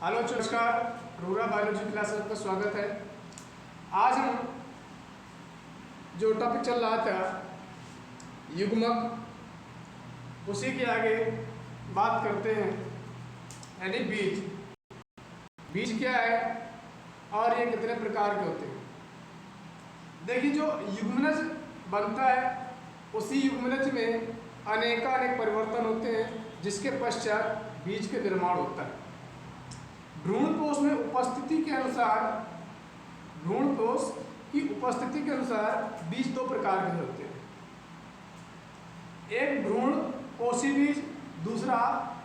Hello नमस्कार, Rura biology class में आपका स्वागत है। आज हम जो टॉपिक चल रहा था युग्मक, उसी के आगे बात करते हैं, यानी बीज। बीज क्या है और ये कितने प्रकार के होते हैं। देखिए, जो युग्मनज बनता है उसी युग्मनज में अनेकानेक परिवर्तन होते हैं, जिसके पश्चात बीज के निर्माण होता है। भ्रूणकोश में उपस्थिति के अनुसार, भ्रूणकोश की उपस्थिति के अनुसार बीज दो प्रकार के होते हैं। एक भ्रूणकोशी बीज, दूसरा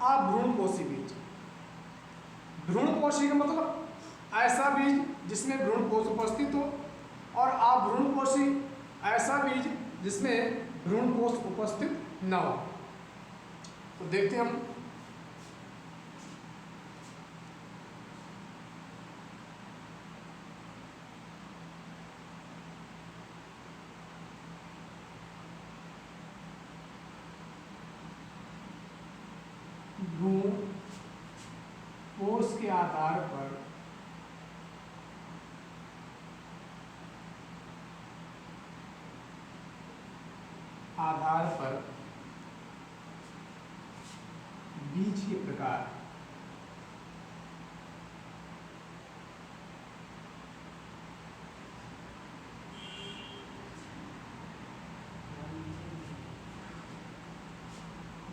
अभ्रूणकोशी बीज। भ्रूणकोशी का मतलब ऐसा बीज जिसमें भ्रूणकोश उपस्थित हो, और अभ्रूणकोशी ऐसा बीज जिसमें भ्रूणकोश उपस्थित न हो। तो देखते हैं हम। भ्रूणकोश के आधार पर बीज के प्रकार।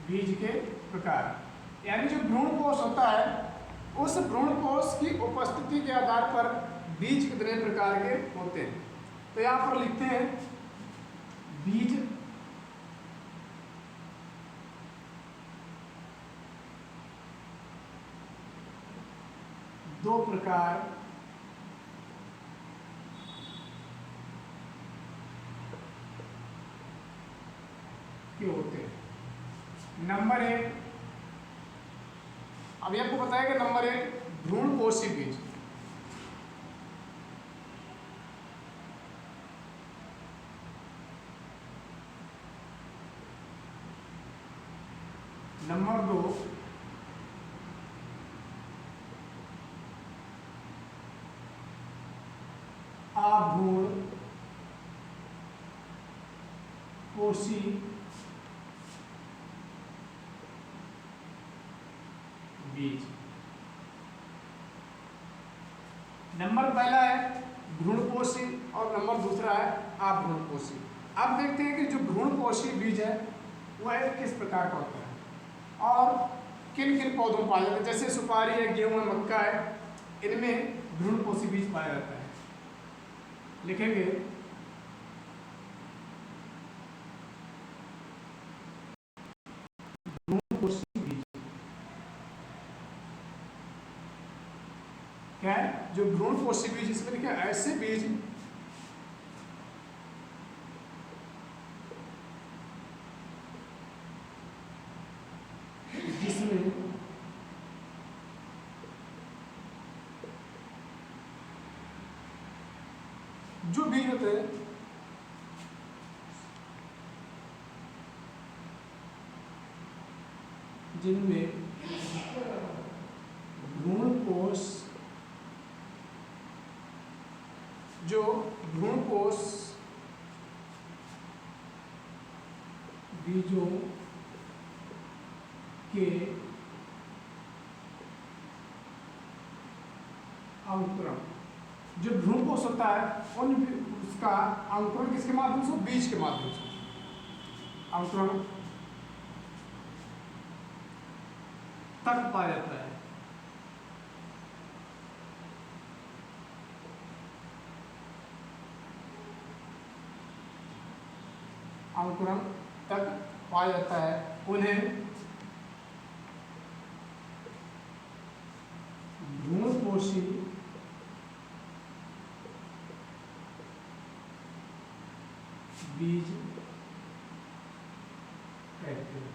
बीज के प्रकार यानी जो भ्रूणकोश होता है, उस भ्रूणकोश की उपस्थिति के आधार पर बीज कितने प्रकार के होते हैं। तो यहाँ पर लिखते हैं बीज दो प्रकार के होते हैं। नंबर एक, अभी आपको बताया कि नंबर एक भ्रूणकोशी बीज। नंबर दो अभ्रूणकोशी बीज। नंबर पहला है भ्रूणकोशी और नंबर दूसरा है अभ्रूणकोशी। अब देखते हैं कि जो भ्रूणकोशी बीज है वह किस प्रकार का होता है और किन किन पौधों में पाया जाता है। जैसे सुपारी है, गेहूं है, मक्का है, इनमें भ्रूणकोशी बीज पाया जाता है। लिखेंगे भ्रूणकोशी बीज क्या है। जो भ्रूणकोशी बीज, इसमें देखिए ऐसे बीज जिसमें जो बीज होते हैं जिनमें भ्रूणकोश, जो भ्रूणकोश बीजों के अंकुरण, जो भ्रूणकोश होता है उन उसका अंकुरण किसके माध्यम से, बीज के माध्यम से अंकुरण तक पाया जाता है। अंकुरण तक पाया जाता है, उन्हें भ्रूणकोशी बीज कहते हैं।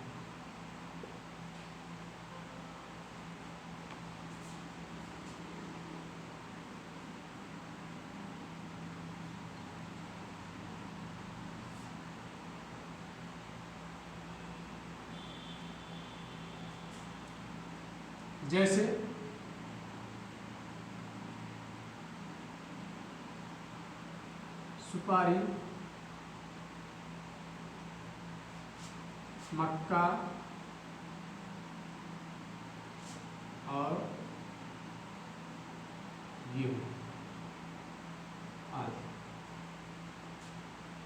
जैसे सुपारी, मक्का और गेहूं आदि।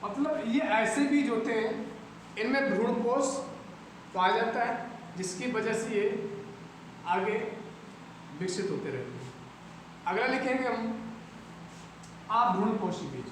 मतलब ये ऐसे बीज होते हैं, इनमें भ्रूणपोष पाया जाता है, जिसकी वजह से ये आगे विकसित होते रहते हैं। अगला लिखेंगे हम अभ्रूणपोषी बीज।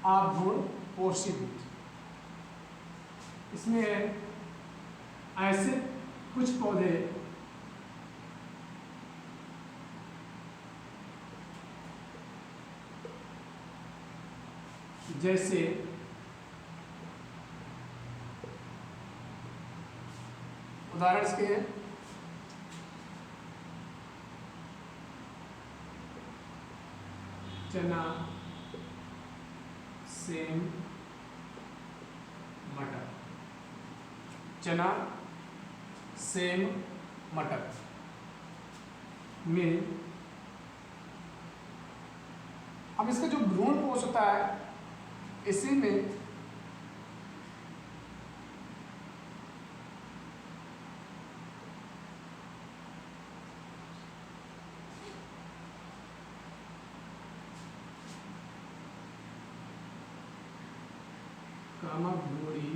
अभ्रूणपोषी बीज, इसमें ऐसे कुछ पौधे जैसे उदाहरण इसके हैं चना, सेम, मटर। चना, सेम, मटर में अब इसका जो भ्रूणपोष होता है, इसी में कामाभ्रूणी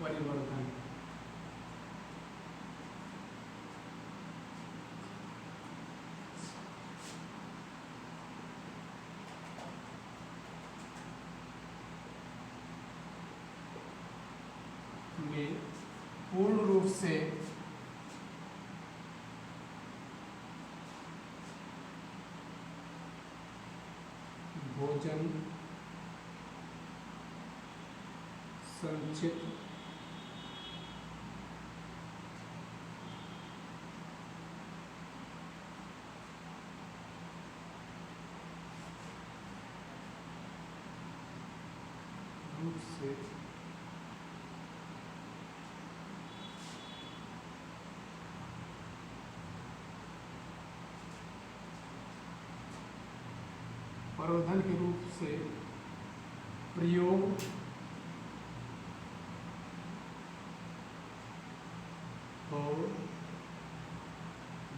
परिवर्धन में पूर्ण रूप से भोजन संचित रूप से प्रवर्धन के रूप से प्रयोग हो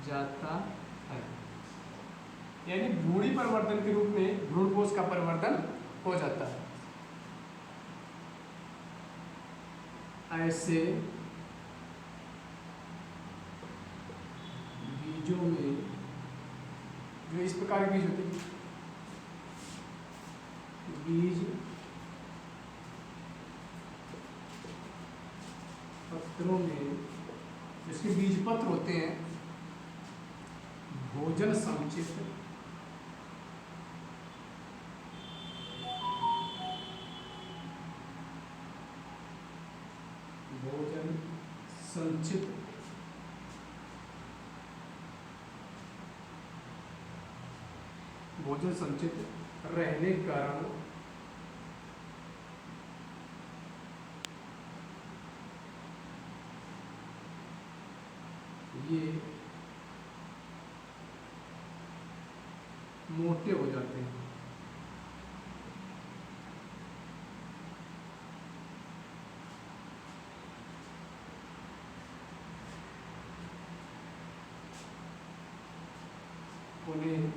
जाता है। यानी भ्रूणी परिवर्तन के रूप में भ्रूणपोष का परिवर्तन हो जाता है। ऐसे बीजों में जो इस प्रकार के बीज होते हैं, बीज पत्रों में, जिसके बीज पत्र होते हैं, भोजन संचित भोजन संचित भोजन संचित रहने के कारण ये मोटे हो जाते हैं। उन्हें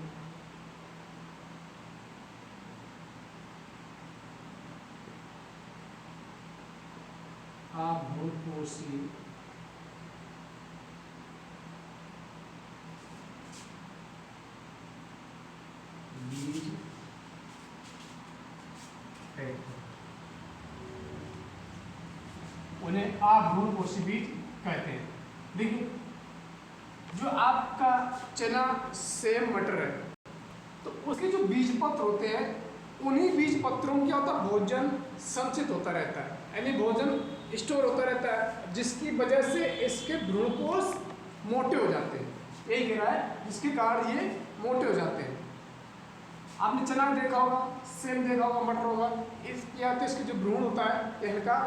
अभ्रूणपोषी बीज है। उन्हें अभ्रूणपोषी बीज कहते हैं। देखिए जो आपका चना सेम मटर है तो उसके जो बीज पत्र होते हैं उन्हीं बीज पत्रों में क्या होता है, भोजन संचित होता रहता है, यानी भोजन स्टोर होता रहता है, जिसकी वजह से इसके भ्रूणकोश मोटे हो जाते हैं। यही कह रहा है, जिसके कारण ये मोटे हो जाते हैं। आपने चना देखा होगा, सेम देखा होगा, मटर होगा, इस क्या होता है, इसके जो भ्रूण होता है ये हल्का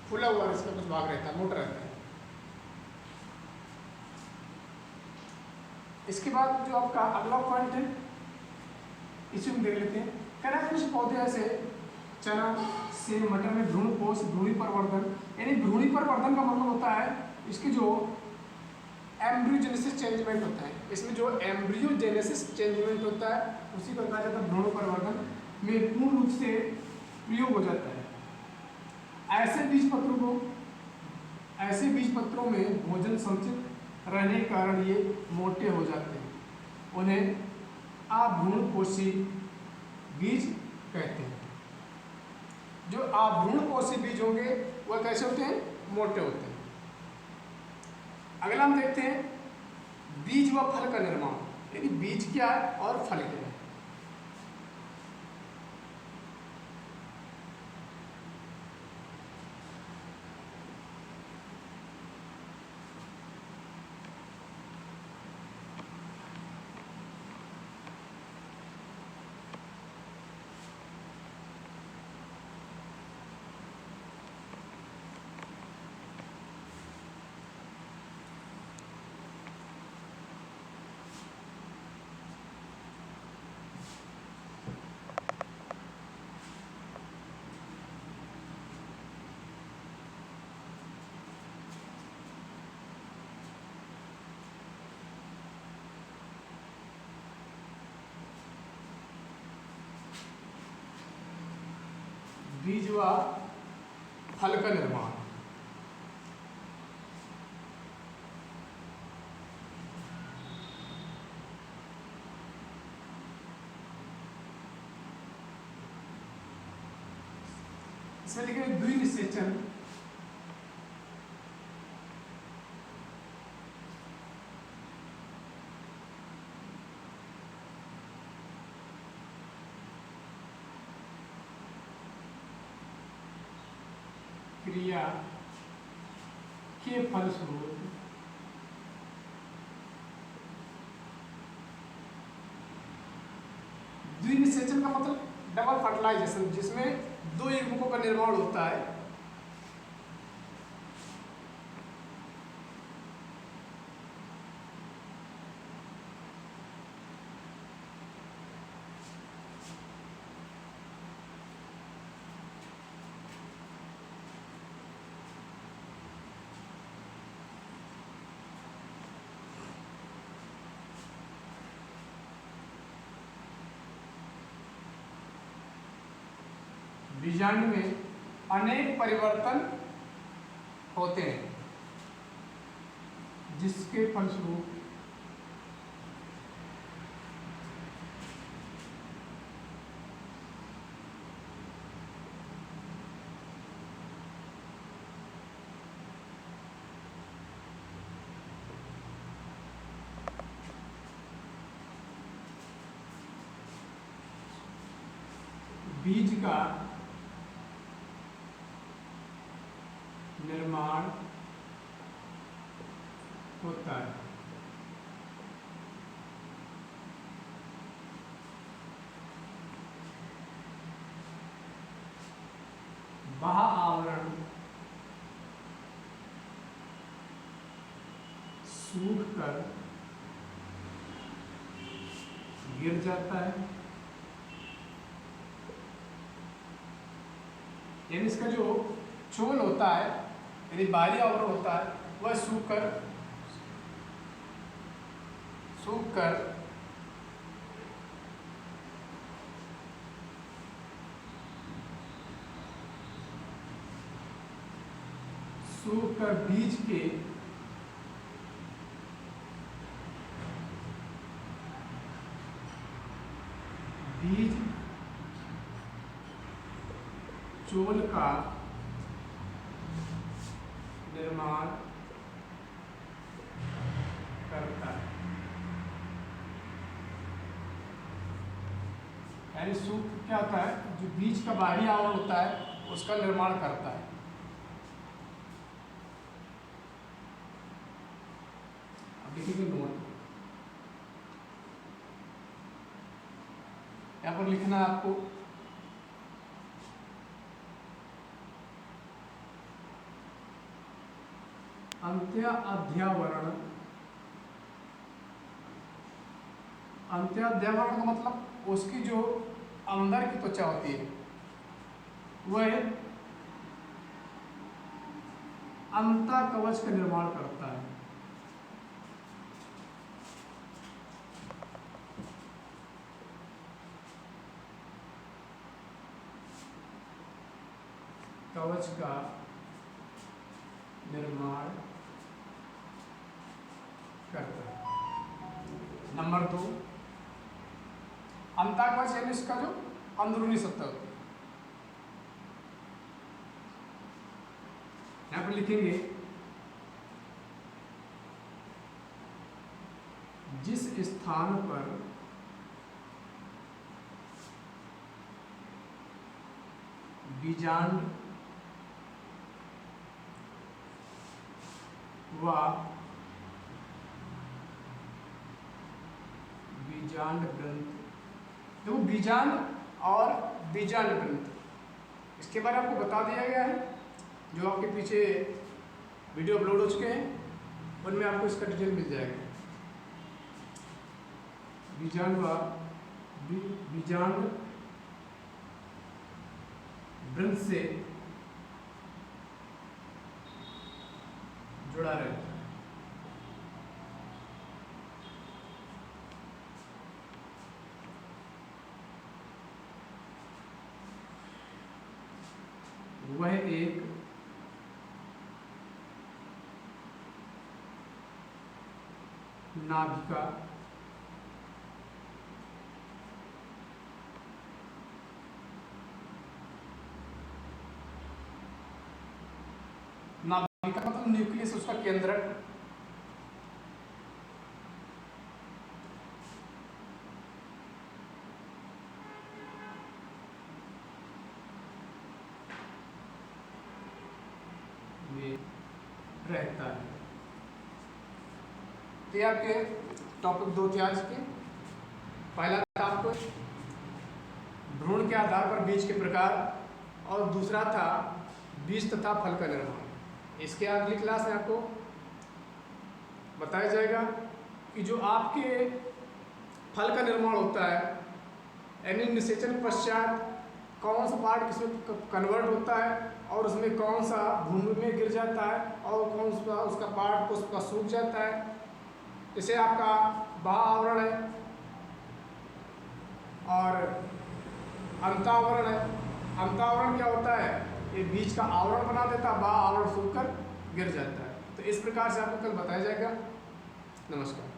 फूला हुआ इसका कुछ भाग रहता है, मोटा रहता है। इसके बाद जो आपका अगला पॉइंट है इसे हम देख लेते हैं। कह रहा है कुछ पौधे ऐसे चना से मटर में भ्रूणकोश भ्रूणी परिवर्धन, यानी भ्रूणी परिवर्धन का मतलब होता है इसके जो एम्ब्रियोजेनेसिस चेंजमेंट होता है, इसमें जो एम्ब्रियोजेनेसिस चेंजमेंट होता है उसी को कहा जाता है भ्रूण परिवर्धन में पूर्ण रूप से प्रयोग हो जाता है। ऐसे बीज पत्रों में भोजन संचित रहने के कारण ये मोटे हो जाते हैं, उन्हें अभ्रूणकोशी बीज कहते हैं। जो अभ्रूणकोशी बीज होंगे वह कैसे होते हैं, मोटे होते हैं। अगला हम देखते हैं बीज व फल का निर्माण, यानी बीज क्या है और फल क्या है। बीज व फल का निर्माण। इसमें लिखे द्विनिषेचन क्रिया के फलस्वरूप द्विनिषेचन का मतलब डबल फर्टिलाइजेशन, जिसमें दो युग्मकों का निर्माण होता है। बीजांड में अनेक परिवर्तन होते हैं जिसके फलस्वरूप बीज का निर्माण होता है। वह आवरण सूख कर गिर जाता है, यानी इसका जो चोल होता है यानी बाहरी आवरण होता है वह सूख कर बीज के बीज चोल का निर्माण करता है, यानी सूत्र क्या होता है, जो बीज का बाहरी आवरण होता है उसका निर्माण करता है। अब लिखेंगे नोट, यहाँ पर लिखना है आपको अंत्याध्यावरण। अंत्याध्यावरण का मतलब उसकी जो अंदर की त्वचा होती है वह अंतः कवच का निर्माण करता है। कवच का निर्माण करता है। नंबर 2, अंतःकवच यानी इसका जो अंदरूनी सतह होती है। यहां पर लिखेंगे जिस स्थान पर बीजांड व बीजांड ग्रंथ, देखो बीजांड और बीजांड ग्रंथ इसके बारे में आपको बता दिया गया है, जो आपके पीछे वीडियो अपलोड हो चुके हैं उनमें आपको इसका डिटेल मिल जाएगा। बीजांड व बीजांड ग्रंथ से जुड़ा रहता है। वह एक नाभिका नाभिका मतलब न्यूक्लियस, उसका केंद्रक में रहता है। तो ये आपके टॉपिक 2 थे आज के। पहला था आपको भ्रूण के आधार पर बीज के प्रकार, और दूसरा था बीज तथा फल का निर्माण। इसके अगली क्लास में आपको बताया जाएगा कि जो आपके फल का निर्माण होता है, यानी निषेचन के पश्चात कौन सा पार्ट किसमें कन्वर्ट होता है और उसमें कौन सा भूमि में गिर जाता है और कौन सा उसका पार्ट उसका सूख जाता है। जैसे आपका बाह्य आवरण है और अंतावरण है। अंतावरण क्या होता है, ये बीज का आवरण बना देता है, बाह्य आवरण सूखकर गिर जाता है। तो इस प्रकार से आपको कल बताया जाएगा। नमस्कार।